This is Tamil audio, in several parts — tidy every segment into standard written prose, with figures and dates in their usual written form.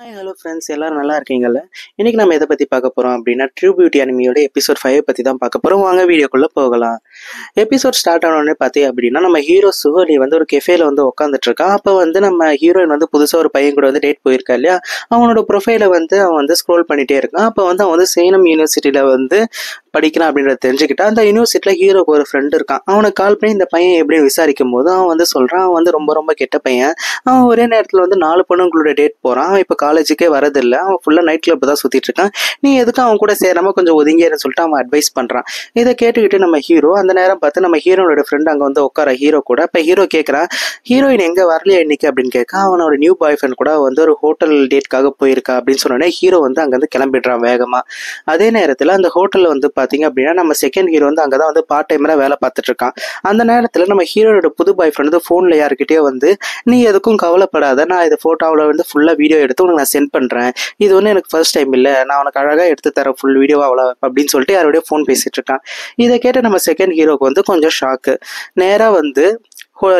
ஹாய் ஹலோ ஃப்ரெண்ட்ஸ் எல்லாரும் நல்லா இருக்கீங்கல்ல. இன்னைக்கு நம்ம எதை பற்றி பார்க்க போகிறோம் அப்படின்னா ட்ரூ பியூட்டி அனிமியோட எபிசோட் 5 பற்றி தான் பார்க்க போகிறோம். வாங்க வீடியோக்குள்ளே போகலாம். எபிசோட் ஸ்டார்ட் ஆனோடனே பார்த்தீங்க அப்படின்னா நம்ம ஹீரோ சுகோலி ஒரு கெஃபேல உட்காந்துட்டு இருக்கான். அப்போ நம்ம ஹீரோயின் புதுசாக ஒரு பையன் கூட டேட் போயிருக்கா இல்லையா, அவனோட ப்ரொஃபைலை அவன் ஸ்க்ரோல் பண்ணிகிட்டே இருக்கான். அப்போ அவன் சேலம் யூனிவர்சிட்டியில் படிக்கிறான் அப்படின்றத தெரிஞ்சுக்கிட்டா. அந்த யூனிவர்சிட்டியில் ஹீரோக்கு ஒரு ஃப்ரெண்டு இருக்கான். அவனுக்கு கால் பண்ணி இந்த பையன் எப்படின்னு விசாரிக்கும் போது அவன் சொல்கிறான் அவன் ரொம்ப ரொம்ப கெட்ட பையன். அவன் ஒரே நேரத்தில் 4 பொண்ணுங்களோட டேட் போகிறான். அவன் இப்போ காலேஜுக்கே வரதில்லை. அவன் ஃபுல்லாக நைட் கிளப் தான் சுற்றிட்டு இருக்கான். நீ எதுக்கு அவன் கூட சேராம கொஞ்சம் ஒதுங்கியன்னு சொல்லிட்டு அவன் அட்வைஸ் பண்ணுறான். இதை கேட்டுக்கிட்டு நம்ம ஹீரோ அந்த நேரம் பார்த்து நம்ம ஹீரோனோட ஃப்ரெண்ட் அங்கே உட்கார ஹீரோ கூட. இப்போ ஹீரோ கேட்குறான் ஹீரோயின் எங்கே வரலையா இன்னைக்கு அப்படின்னு கேட்க. அவனோட நியூ பாய் ஃப்ரெண்ட் கூட ஒரு ஹோட்டல் டேட்காக போயிருக்கா அப்படின்னு சொன்னோடனே ஹீரோ அங்கேருந்து கிளம்பிடுறான் வேகமாக. அதே நேரத்தில் அந்த ஹோட்டலில் பார்த்தீங்க அப்படின்னா நம்ம செகண்ட் ஹீரோ அங்கே தான் பார்ட் டைமராக வேலை பார்த்துட்டு இருக்கான். அந்த நேரத்தில் நம்ம ஹீரோனோட புது பாய் ஃப்ரெண்ட் ஃபோனில் யாருக்கிட்டே நீ எதுக்கும் கவலைப்படாத, நான் இதை ஃபோட்டோவில் ஃபுல்லாக வீடியோ எடுத்து உனக்கு நான் சென்ட் பண்ணுறேன். இது எனக்கு ஃபர்ஸ்ட் டைம் இல்லை, நான் உனக்கு அழகாக எடுத்து தரேன் ஃபுல் வீடியோ அவ்வளோ அப்படின்னு சொல்லிட்டு யாரோடய ஃபோன் பேசிகிட்டு இருக்கான். இதை கேட்டு நம்ம செகண்ட் ஹீரோக்கு கொஞ்சம் ஷாக்கு. நேராக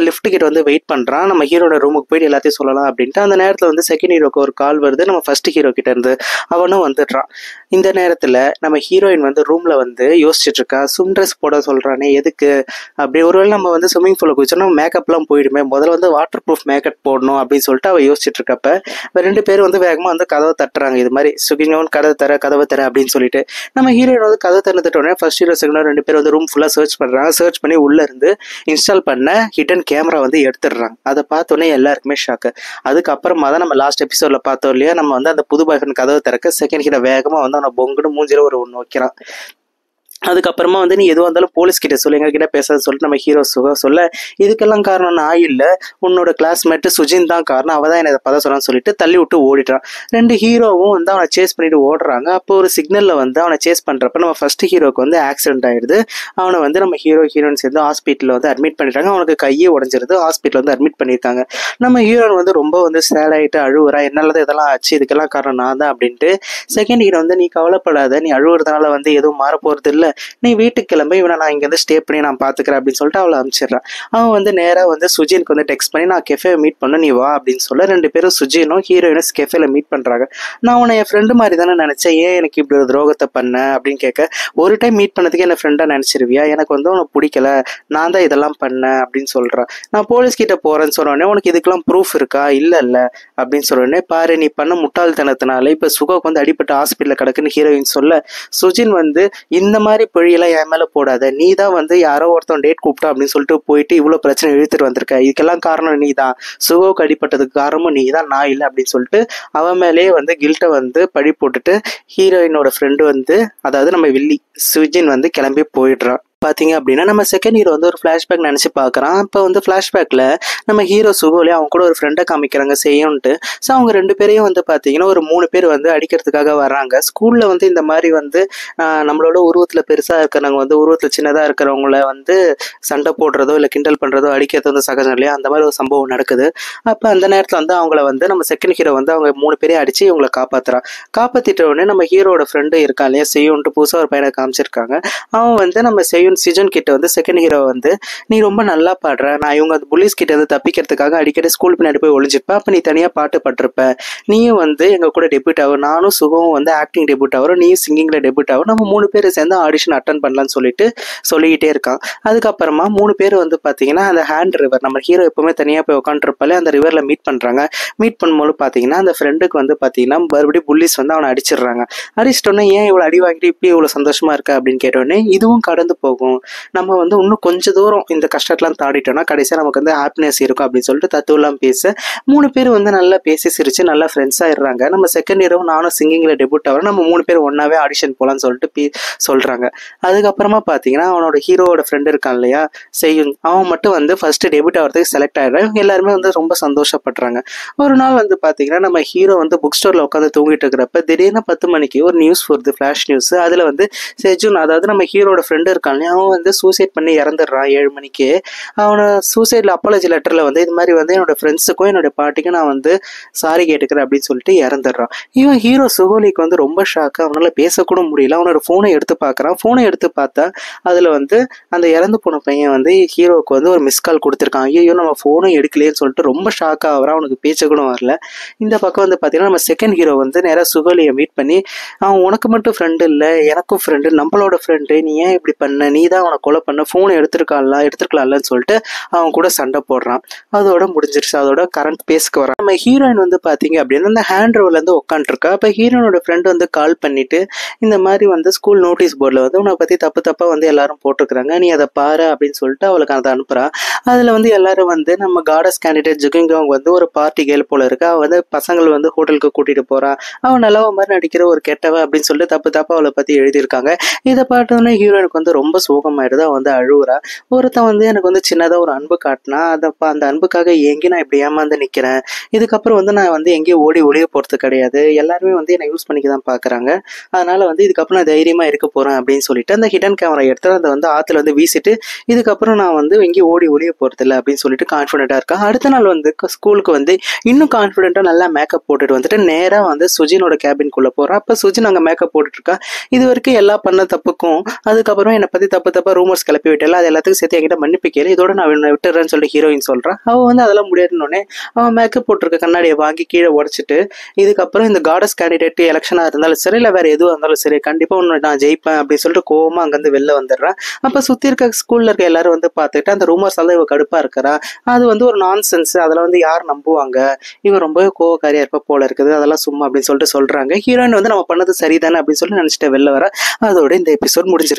லிஃப்ட் கிட்ட வெயிட் பண்ணுறான். நம்ம ஹீரோட ரூமுக்கு போயிட்டு எல்லாத்தையும் சொல்லலாம் அப்படின்ட்டு. அந்த நேரத்தில் செகண்ட் ஹீரோக்கு ஒரு கால் வருது நம்ம ஃபர்ஸ்ட் ஹீரோ கிட்ட இருந்து. அவனும் வந்துடுறான். இந்த நேரத்தில் நம்ம ஹீரோயின் ரூமில் யோசிச்சுட்டு இருக்கா. ஸ்விம் ட்ரெஸ் போட சொல்கிறானே எதுக்கு அப்படி, ஒருவேளை நம்ம ஸ்விம்மிங் பூலில் குதிச்சோன்னா மேக்கப்லாம் போயிடுமே, முதல்ல வாட்டர் ப்ரூஃப் மேக்கப் போடணும் அப்படின்னு சொல்லிட்டு அவள் யோசிச்சுட்டு இருக்கப்ப 2 பேர் வேகமாக கதவை தட்டுறாங்க. இது மாதிரி சுகினோன் கதவை தர அப்படின்னு சொல்லிட்டு. நம்ம ஹீரோயின் கதவை திறந்துட்டோடனே ஃபர்ஸ்ட் ஹீரோ செகண்ட் 2 பேர் ரூம் ஃபுல்லாக சர்ச் பண்ணுறாங்க. சர்ச் பண்ணி உள்ளே இருந்து இன்ஸ்டால் பண்ண ஹிடன் கேமரா எடுத்துடுறாங்க. அதை பார்த்தோன்னே எல்லாருக்குமே ஷாக்கு. அதுக்கப்புறமா தான் நம்ம லாஸ்ட் எபிசோட்ல பார்த்தோம் இல்லையா, நம்ம அந்த புது பாய் ஃப்ரெண்ட் கதவை திறக்க செகண்ட் ஹீரோ வேகமா அவனை பொங்குன்னு மூஞ்சில ஒன்று வைக்கிறான். அதுக்கப்புறமா நீ எதுவாக இருந்தாலும் போலீஸ் கிட்ட சொல்லு, எங்ககிட்ட பேசாத சொல்லிட்டு நம்ம ஹீரோ சொல்ல இதுக்கெல்லாம் காரணம் நான் இல்லை, உன்னோட கிளாஸ்மேட்டு சுஜின் தான் காரணம், அவள் தான் என்னை பத சொல்லான்னு சொல்லிட்டு தள்ளி விட்டு ஓடிட்டான். 2 ஹீரோவும் அவனை சேஸ் பண்ணிட்டு ஓடுறாங்க. அப்போ ஒரு சிக்னல்ல அவனை சேஸ் பண்றப்ப நம்ம ஃபர்ஸ்ட் ஹீரோக்கு ஆக்சிடென்ட் ஆயிடுது. அவனை நம்ம ஹீரோயின் சேர்ந்து ஹாஸ்பிட்டலில் அட்மிட் பண்ணிட்டாங்க. அவனுக்கு கையே உடஞ்சிருது. ஹாஸ்பிட்டல் அட்மிட் பண்ணியிருக்காங்க. நம்ம ஹீரோயின் ரொம்ப சேட் ஆகிட்டு அழுவுறா. என்னாலதான் இதெல்லாம் ஆச்சு, இதுக்கெல்லாம் காரணம் நான் தான் அப்படின்ட்டு. செகண்ட் ஹீரோ நீ கவலைப்படாத, நீ அழுவுறதுனால எதுவும் மாற போறது இல்லை, நீ வீட்டுக்கு கிளம்ப, இவனை நான் இங்கேருந்து ஸ்டே பண்ணி நான் பார்த்துக்கிறேன் அப்படின்னு சொல்லிட்டு அவளை அனுப்பிச்சிடுறான். அவன் நேராக சுஜினுக்கு டெக்ஸ்ட் பண்ணி நான் கெஃபே மீட் பண்ண நீ வா அப்படின்னு சொல்ல 2 பேரும் சுஜினும் ஹீரோயினும் கெஃபேல மீட் பண்ணுறாங்க. நான் உன்னை என் ஃப்ரெண்டு மாதிரி தானே நினச்சேன், ஏன் எனக்கு இப்படி ஒரு துரோகத்தை பண்ண அப்படின்னு கேட்க, ஒரு டைம் மீட் பண்ணதுக்கு என்ன ஃப்ரெண்டாக நினச்சிருவியா, எனக்கு உனக்கு பிடிக்கல, நான் தான் இதெல்லாம் பண்ணேன் அப்படின்னு சொல்கிறான். நான் போலீஸ் கிட்ட போகிறேன்னு சொன்னோடனே உனக்கு இதுக்கெல்லாம் ப்ரூஃப் இருக்கா, இல்லை அப்படின்னு சொன்னோடனே பாரு நீ பண்ண முட்டாள்தனத்தினால இப்போ சுகாவுக்கு அடிப்பட்ட ஹாஸ்பிட்டலில் கிடக்குன்னு ஹீரோயின் சொல்ல, சுஜின் இந்த மாதிரி பொழியெல்லாம் என் மேல போடாத, நீ தான் யாரோ ஒருத்தன் டேட் கூப்பிட்டா அப்படின்னு சொல்லிட்டு போயிட்டு இவ்வளவு பிரச்சனை இழுத்துட்டு வந்திருக்க, இதுக்கெல்லாம் காரணம் நீ தான், சுகோக்கு அடிப்பட்டதுக்கு காரணமும் நீ தான், நான் இல்லை அப்படின்னு சொல்லிட்டு அவன் மேலேயே கில்ட்டை பழி போட்டுட்டு ஹீரோயினோட ஃப்ரெண்டு அதாவது நம்ம வில்லி சுஜின் கிளம்பி போயிடுறான். பார்த்தீங்க அப்படின்னா நம்ம செகண்ட் ஹீரோ ஒரு ஃப்ளாஷ்பேக் நினச்சி பார்க்குறான். இப்போ ஃப்ளாஷ்பேக்கில் நம்ம ஹீரோ சுகோலி அவங்க கூட ஒரு ஃப்ரெண்டை காமிக்கிறாங்க செய்யும்ட்டு. ஸோ அவங்க 2 பேரையும் பார்த்தீங்கன்னா ஒரு 3 பேர் அடிக்கிறதுக்காக வர்றாங்க. ஸ்கூலில் இந்த மாதிரி நம்மளோட உருவத்தில் பெருசாக இருக்கிறவங்க உருவத்தில் சின்னதாக இருக்கிறவங்கள சண்டை போடுறதோ இல்லை கிண்டல் பண்ணுறதோ அடிக்கிறதோ சகஜம் இல்லையா, அந்த மாதிரி ஒரு சம்பவம் நடக்குது. அப்போ அந்த நேரத்தில் அவங்கள நம்ம செகண்ட் ஹீரோ அவங்க 3 பேரையும் அடித்து இவங்களை காப்பாற்றுறான். காப்பாற்றிட்ட உடனே நம்ம ஹீரோட ஃப்ரெண்டு இருக்கான் இல்லையா செய்யும்ட்டு, புதுசாக ஒரு பையனை காமிச்சிருக்காங்க. அவன் நம்ம சிஜன் கிட்ட செகண்ட் ஹீரோ நீ ரொம்ப நல்லா பாடுற, நான் இவங்க புலிஸ் கிட்ட தப்பிக்கிறதுக்காக அடிக்கடி ஸ்கூல் பின்னாடி போய் ஒளிஞ்சிருப்ப, அப்ப நீ தனியா பாட்டு பட்டிருப்ப, நீயும் எங்க கூட டெபியூட் ஆகும், நானும் சுகமும் ஆக்டிங் டெபியூட் ஆகும், நீ சிங்கிங்ல டெபியூட் ஆகும், நம்ம 3 பேர் சேர்ந்து ஆடிஷன் அட்டன் பண்ணலாம்னு சொல்லிக்கிட்டே இருக்கான். அதுக்கப்புறமா 3 பேர் பாத்தீங்கன்னா அந்த ஹேண்ட் ரிவர், நம்ம ஹீரோ எப்பவுமே தனியா போய் உட்காந்துருப்பாலே அந்த ரிவர்ல மீட் பண்றாங்க. மீட் பண்ணும்போது பாத்தீங்கன்னா அந்த ஃப்ரெண்டுக்கு பாத்தீங்கன்னா மறுபடியும் புலிஸ் அவனை அடிச்சிடுறாங்க. அடிச்சிட்டோன்னே ஏன் இவ்வளவு அடி வாங்கிட்டு இப்படி இவ்வளவு சந்தோஷமா இருக்க அப்படின்னு கேட்டோடனே இதுவும் கடந்து போகும், நம்ம இன்னும் கொஞ்சம் தூரம் இந்த கஷ்டத்தெல்லாம் தாண்டிட்டோம்னா கடைசியா நமக்கு ஹாப்பினஸ் இருக்கும் அப்படின்னு சொல்லிட்டு தத்துவெல்லாம் பேச 3 பேர் நல்லா பேசி சிரிச்சு நல்லா ஃப்ரெண்ட்ஸ் ஆயிடுறாங்க. நம்ம செகண்ட் ஹீரோ நானும் சிங்கிங்ல டெபியூட் ஆகிறோம், நம்ம 3 பேர் ஒன்னாவே ஆடிஷன் போலான்னு சொல்லிட்டு சொல்றாங்க. அதுக்கப்புறமா பாத்தீங்கன்னா அவனோட ஹீரோட ஃப்ரெண்ட் இருக்கான் இல்லையா செய்யும், அவன் மட்டும் ஃபர்ஸ்ட் டெபியூட் ஆகிறதுக்கு செலக்ட் ஆயிடுறான். எல்லாருமே ரொம்ப சந்தோஷப்படுறாங்க. ஒரு நாள் பாத்தீங்கன்னா நம்ம ஹீரோ புக் ஸ்டோர்ல உட்காந்து தூங்கிட்டு இருக்கிறப்ப திடீர்னு 10 மணிக்கு ஒரு நியூஸ் வருது, ஃபிளாஷ் நியூஸ். அதுல செஜுன் அதாவது நம்ம ஹீரோட ஃப்ரெண்டு இருக்கான் அவன் வந்து சூசைட் பண்ணி இறந்துடுறான் 7 மணிக்கு. அவனை சூசைட்ல அப்பாலஜி லெட்டர்ல வந்து இது மாதிரி வந்து என்னோட ஃப்ரெண்ட்ஸுக்கும் என்னோட பாட்டிக்கும் நான் வந்து சாரி கேட்டுக்கிறேன் அப்படின்னு சொல்லிட்டு இறந்துடுறான். இவன் ஹீரோ சுகோலிக்கு வந்து ரொம்ப ஷாக்கு. அவனால பேசக்கூட முடியல. அவனோட ஃபோனை எடுத்து பார்க்குறான். ஃபோனை எடுத்து பார்த்தா அதில் வந்து அந்த இறந்து போன பையன் வந்து ஹீரோவுக்கு வந்து ஒரு மிஸ் கால் கொடுத்துருக்கான். ஐயோ நம்ம ஃபோனும் எடுக்கலையேன்னு சொல்லிட்டு ரொம்ப ஷாக் ஆகிறான். அவனுக்கு பேச்ச கூட வரல. இந்த பக்கம் வந்து பார்த்தீங்கன்னா நம்ம செகண்ட் ஹீரோ வந்து நேராக சுகோலியை மீட் பண்ணி, அவன் உனக்கு மட்டும் ஃப்ரெண்டு இல்லை எனக்கும் ஃப்ரெண்டு, நம்மளோட ஃப்ரெண்டு, நீ ஏன் இப்படி பண்ண, நீ தான் அவனை கொலை பண்ண, ஃபோனை எடுத்துருக்கலாம்லன்னு சொல்லிட்டு அவன் கூட சண்டை போடுறான். அதோட முடிஞ்சிருச்சு. அதோட கரண்ட் பேஸ்க்கு வரான். நம்ம ஹீரோயின் வந்து பார்த்தீங்க அப்படின்னா அந்த ஹேண்ட் ரோவ்ல வந்து உட்காந்துருக்கா. அப்போ ஹீரோனோட ஃப்ரெண்டு வந்து கால் பண்ணிட்டு இந்த மாதிரி வந்து ஸ்கூல் நோட்டீஸ் போர்டில் வந்து உன்னை பற்றி தப்பா வந்து எல்லாரும் போட்டிருக்கிறாங்க, நீ அதை பாரு அப்படின்னு சொல்லிட்டு அவளுக்கு அதை அனுப்புறா. அதில் வந்து எல்லாரும் வந்து நம்ம காடஸ் கேண்டிடேட் ஜுகிங்காங் வந்து ஒரு பார்ட்டி கேள் போல இருக்கு. அவள் வந்து பசங்களை வந்து ஹோட்டலுக்கு கூட்டிட்டு போறா. அவன் நல்லவ மாதிரி நடிக்கிற ஒரு கெட்டவ அப்படின்னு சொல்லிட்டு தப்பா அவளை பத்தி எழுதியிருக்காங்க. இதை பார்த்தோன்னே ஹீரோனுக்கு வந்து ரொம்ப சோகமாயிடுது. அவன் வந்து அழுவுறா. ஒருத்தன் வந்து எனக்கு வந்து சின்னதாக ஒரு அன்பு காட்டினா அந்த அன்புக்காக ஏங்கி நான் இப்படி ஏமாந்து நிற்கிறேன். இதுக்கப்புறம் வந்து நான் வந்து எங்கேயும் ஓடி ஒளிய போகிறது கிடையாது. எல்லாருமே வந்து என்னை யூஸ் பண்ணிக்க தான் பார்க்குறாங்க. அதனால வந்து இதுக்கப்புறம் நான் தைரியமா இருக்க போறேன் அப்படின்னு சொல்லிட்டு அந்த ஹிடன் கேமரா எடுத்து அதை வந்து ஆத்துல வந்து வீசிட்டு இதுக்கப்புறம் நான் வந்து எங்கேயும் ஓடி ஒளிய போறது இல்லை அப்படின்னு சொல்லிட்டு கான்ஃபிடென்ட்டா இருக்கான். அடுத்த நாள் வந்து ஸ்கூலுக்கு வந்து இன்னும் கான்ஃபிடென்ட்டா நல்லா மேக்கப் போட்டுட்டு வந்துட்டு நேரா வந்து சுஜினோட கேபின்குள்ள போறான். அப்ப சுஜின் அங்க மேக்கப் போட்டுட்டு இருக்கா. இது வரைக்கும் எல்லா பண்ண தப்புக்கும் அதுக்கப்புறம் என்னை பத்தி தப்பா ரூமர்ஸ் கிளப்பி விட்டல, அது எல்லாத்துக்கும் சேர்த்து என்கிட்ட மன்னிப்பு கேளு, இதோட நான் விட்டுறேன்னு சொல்லிட்டு ஹீரோயின் சொல்றான். அவன் வந்து அதெல்லாம் முடியாதுன்னு அவன் மேக்கப் போட்டிருக்க கண்ணாடியை வாங்கி கீழே உடைச்சிட்டு, இதுக்கப்புறம் இந்த காடஸ் கேண்டிடேட் எலெக்ஷனா இருந்தாலும் சரி இல்ல வேற எதுவும் இருந்தாலும் சரி கண்டிப்பா உன்னை நான் ஜெயிப்பேன் அப்படின்னு சொல்லிட்டு கோவமா அங்கிருந்து வெளில வந்துடுறான். அப்ப சுத்தி இருக்க ஸ்கூல்ல இருக்க எல்லாரும் வந்து பார்த்துட்டு அந்த ரூமர்ஸ் எல்லாம் இவ கடுப்பா இருக்கிறா, அது வந்து ஒரு நான்சென்ஸ், அதுல வந்து யார் நம்புவாங்க, இவன் ரொம்ப கோவக்காரியா இருப்ப போல இருக்குது, அதெல்லாம் சும்மா அப்படின்னு சொல்லிட்டு சொல்றாங்க. ஹீரோயின் வந்து நம்ம பண்ணது சரிதானே அப்படின்னு சொல்லி நினைச்சிட்டு வெளில வர. அதோட இந்த எபிசோட் முடிஞ்சிருக்கு.